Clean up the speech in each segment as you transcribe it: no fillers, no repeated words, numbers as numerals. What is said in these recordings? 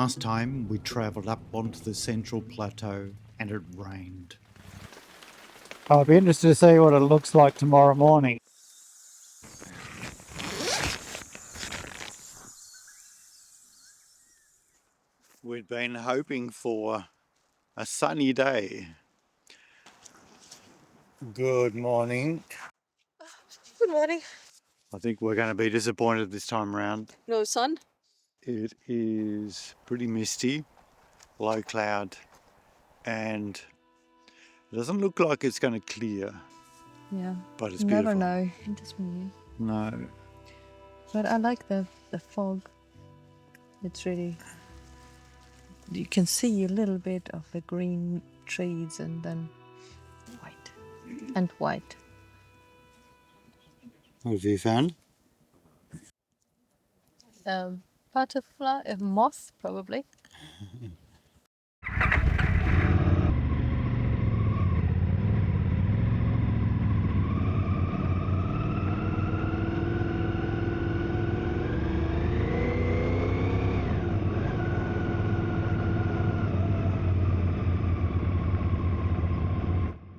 Last time we travelled up onto the Central Plateau and it rained. I'll be interested to see what it looks like tomorrow morning. We'd been hoping for a sunny day. Good morning. Good morning. I think we're going to be disappointed this time around. No sun? It is pretty misty, low cloud, and it doesn't look like it's going to clear. Yeah. But it's You beautiful. never know in Tasmania. No. But I like the fog. It's really... You can see a little bit of the green trees and then white. And white. What have you found? Butterfly, a moth probably.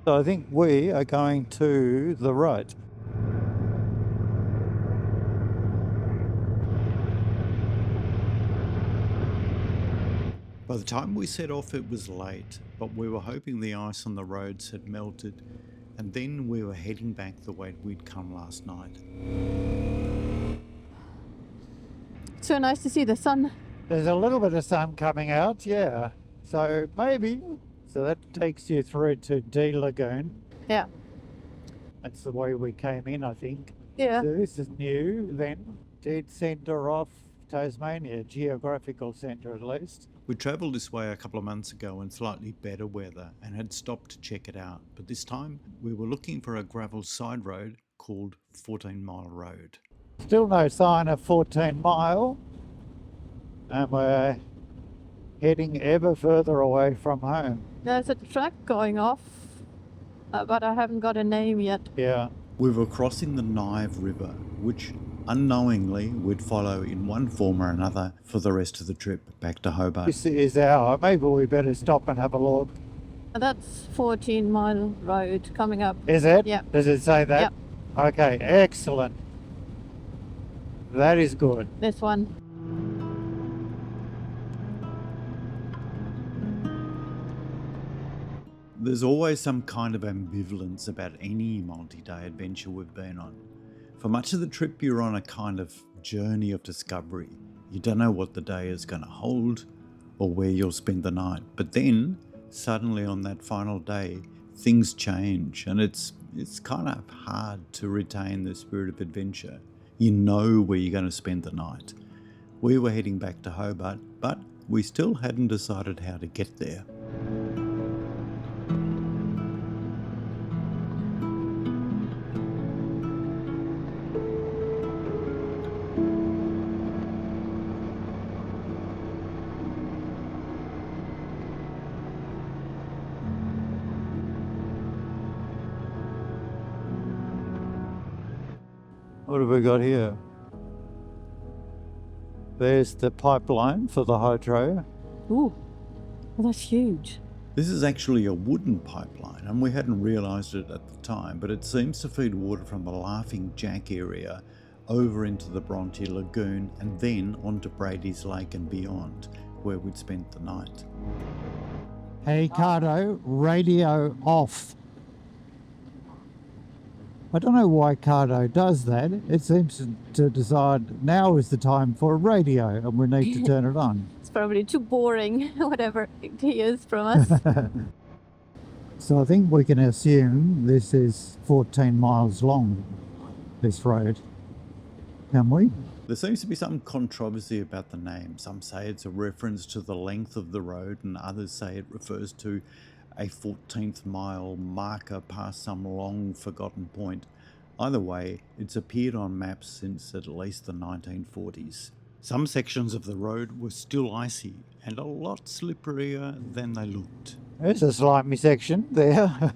So I think we are going to the right. By the time we set off it was late, but we were hoping the ice on the roads had melted, and then we were heading back the way we'd come last night. So nice to see the sun. There's a little bit of sun coming out, yeah. So maybe. So that takes you through to D Lagoon. Yeah. That's the way we came in, I think. Yeah. So this is new then. Dead centre of Tasmania, geographical centre at least. We travelled this way a couple of months ago in slightly better weather and had stopped to check it out, but this time we were looking for a gravel side road called 14 Mile Road. Still no sign of 14 Mile, and we're heading ever further away from home. There's a track going off, but I haven't got a name yet. Yeah. We were crossing the Nive River, which unknowingly we'd follow in one form or another for the rest of the trip back to Hobart. This is our, maybe we better stop and have a look. That's 14 Mile Road coming up. Is it? Yeah. Does it say that? Yeah. Okay, excellent. That is good. This one. There's always some kind of ambivalence about any multi-day adventure we've been on. For much of the trip you're on a kind of journey of discovery. You don't know what the day is going to hold or where you'll spend the night. But then, suddenly on that final day, things change and it's kind of hard to retain the spirit of adventure. You know where you're going to spend the night. We were heading back to Hobart, but we still hadn't decided how to get there. What have we got here? There's the pipeline for the hydro. Ooh, well, that's huge. This is actually a wooden pipeline, and we hadn't realised it at the time, but it seems to feed water from the Laughing Jack area over into the Bronte Lagoon and then onto Brady's Lake and beyond, where we'd spent the night. Hey Cardo, radio off. I don't know why Cardo does that. It seems to decide now is the time for radio and we need to turn it on. It's probably too boring, whatever it is from us. So I think we can assume this is 14 miles long, this road. Can we? There seems to be some controversy about the name. Some say it's a reference to the length of the road, and others say it refers to a 14th mile marker past some long forgotten point. Either way, it's appeared on maps since at least the 1940s. Some sections of the road were still icy and a lot slipperier than they looked. There's a slimy section there.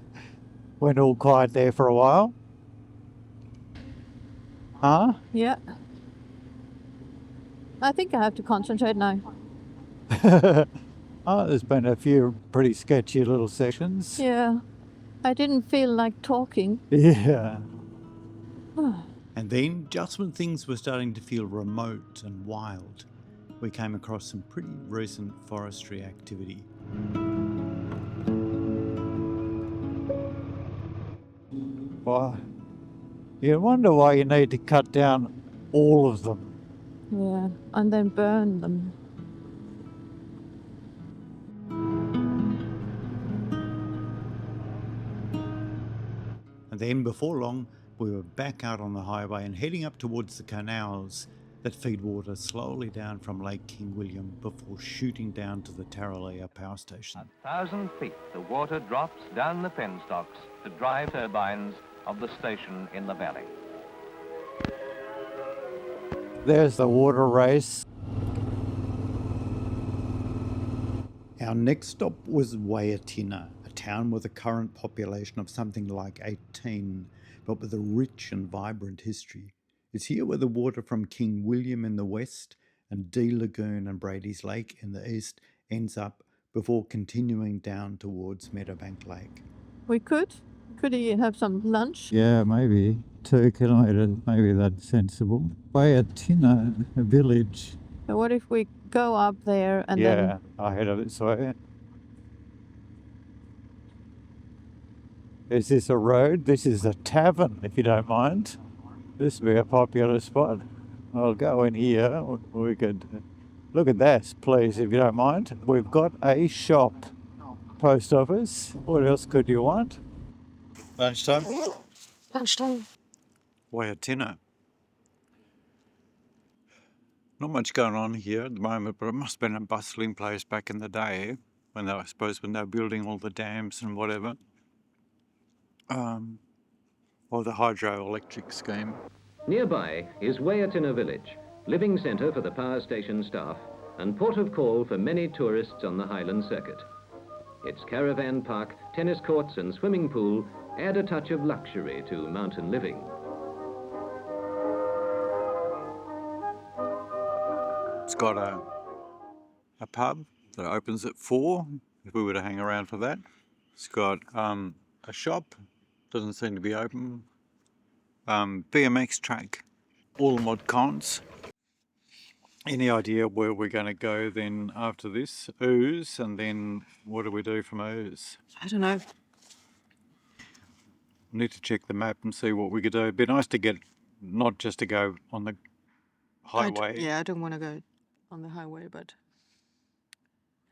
Went all quiet there for a while. Huh? Yeah. I think I have to concentrate now. Oh, there's been a few pretty sketchy little sections. Yeah, I didn't feel like talking. Yeah. And then, just when things were starting to feel remote and wild, we came across some pretty recent forestry activity. Why? You wonder why you need to cut down all of them. Yeah, and then burn them. And then, before long, we were back out on the highway and heading up towards the canals that feed water slowly down from Lake King William before shooting down to the Tarraleah power station. 1,000 feet, the water drops down the penstocks to drive turbines of the station in the valley. There's the water race. Our next stop was Wayatinah, a town with a current population of something like 18, but with a rich and vibrant history. It's here where the water from King William in the west and D Lagoon and Brady's Lake in the east ends up before continuing down towards Meadowbank Lake. We could he have some lunch? Yeah, maybe 2 kilometres, maybe that's sensible. Wayatinah village. But what if we go up there and Yeah, I head of it this way. Is this a road? This is a tavern, if you don't mind. This would be a popular spot. I'll go in here. We could look at this, please, if you don't mind. We've got a shop. Post office. What else could you want? Lunchtime? Lunchtime. Wayatinah. Not much going on here at the moment, but it must have been a bustling place back in the day when they were building all the dams and whatever. Or the hydroelectric scheme. Nearby is Wayatinah village, living centre for the power station staff and port of call for many tourists on the Highland circuit. Its caravan park, tennis courts and swimming pool add a touch of luxury to mountain living. It's got a pub that opens at 4, if we were to hang around for that. It's got a shop, doesn't seem to be open. BMX track, all mod cons. Any idea where we're going to go then after this? Ooze, and then what do we do from Ooze? I don't know. Need to check the map and see what we could do. It'd be nice to get, not just to go on the highway. I don't want to go on the highway, but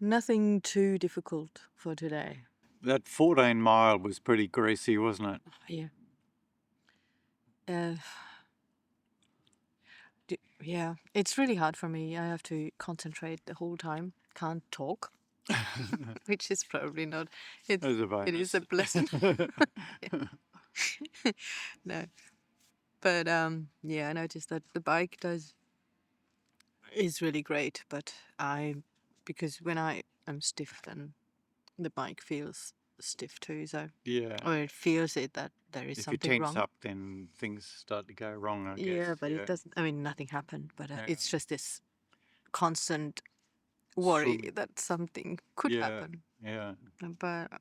nothing too difficult for today. That 14 mile was pretty greasy, wasn't it? Yeah. Yeah, it's really hard for me. I have to concentrate the whole time. Can't talk, which is probably not. It is a blessing. No, but yeah, I noticed that the bike is really great. But because when I am stiff, then the bike feels stiff too. So Yeah. or it feels that there is If you something tense wrong. up, then things start to go wrong, I guess. Yeah, but it doesn't. I mean, nothing happened. But Yeah. it's just this constant worry Swim. that something could happen. Yeah. But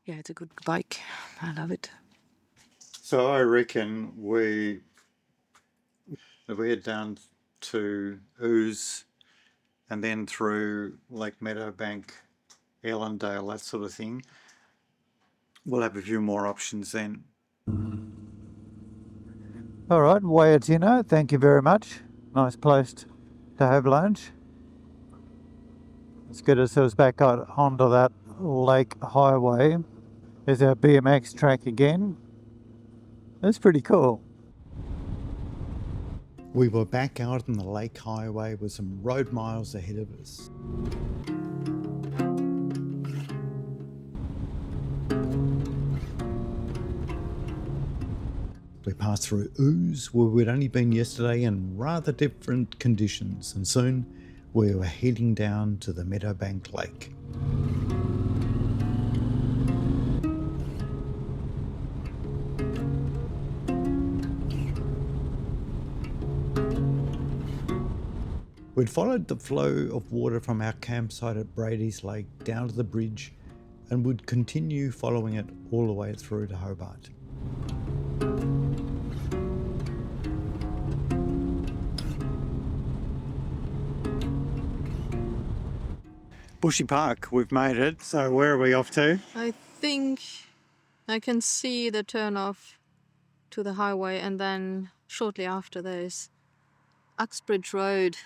yeah, it's a good bike. I love it. So I reckon if we head down to Ooze and then through Lake Meadowbank, Ellendale, that sort of thing, we'll have a few more options then. All right, Wayatinah, thank you very much. Nice place to have lunch. Let's get ourselves back out onto that lake highway. There's our BMX track again. That's pretty cool. We were back out on the lake highway with some road miles ahead of us. We passed through Ooze, where we'd only been yesterday in rather different conditions, and soon we were heading down to the Meadowbank Lake. We'd followed the flow of water from our campsite at Brady's Lake down to the bridge and would continue following it all the way through to Hobart. Bushy Park, we've made it. So where are we off to? I think I can see the turn off to the highway, and then shortly after there's Uxbridge Road.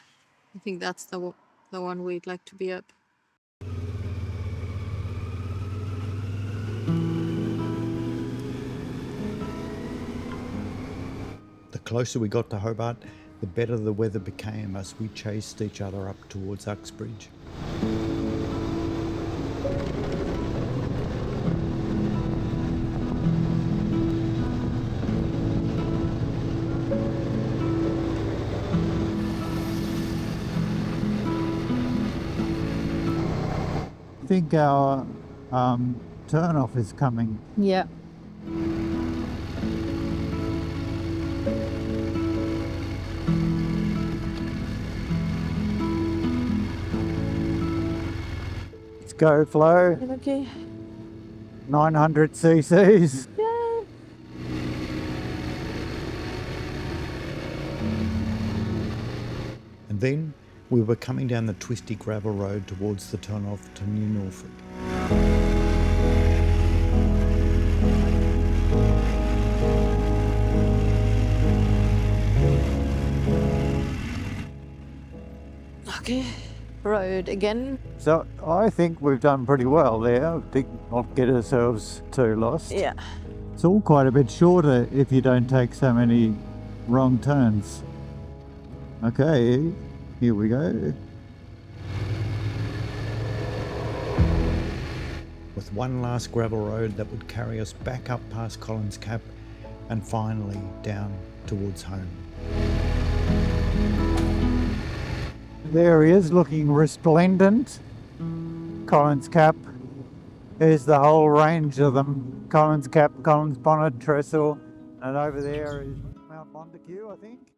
I think that's the one we'd like to be up. The closer we got to Hobart, the better the weather became as we chased each other up towards Uxbridge. I think our turn off is coming. Yeah. Let's go, Flo. Okay. 900 cc's. Yeah. And then we were coming down the twisty gravel road towards the turn-off to New Norfolk. Okay. Road again. So I think we've done pretty well there. I think not get ourselves too lost. Yeah. It's all quite a bit shorter if you don't take so many wrong turns. Okay, here we go. With one last gravel road that would carry us back up past Collins Cap and finally down towards home. There he is, looking resplendent. Collins Cap. There's the whole range of them. Collins Cap, Collins Bonnet, Trestle, and over there is Mount Montague, I think.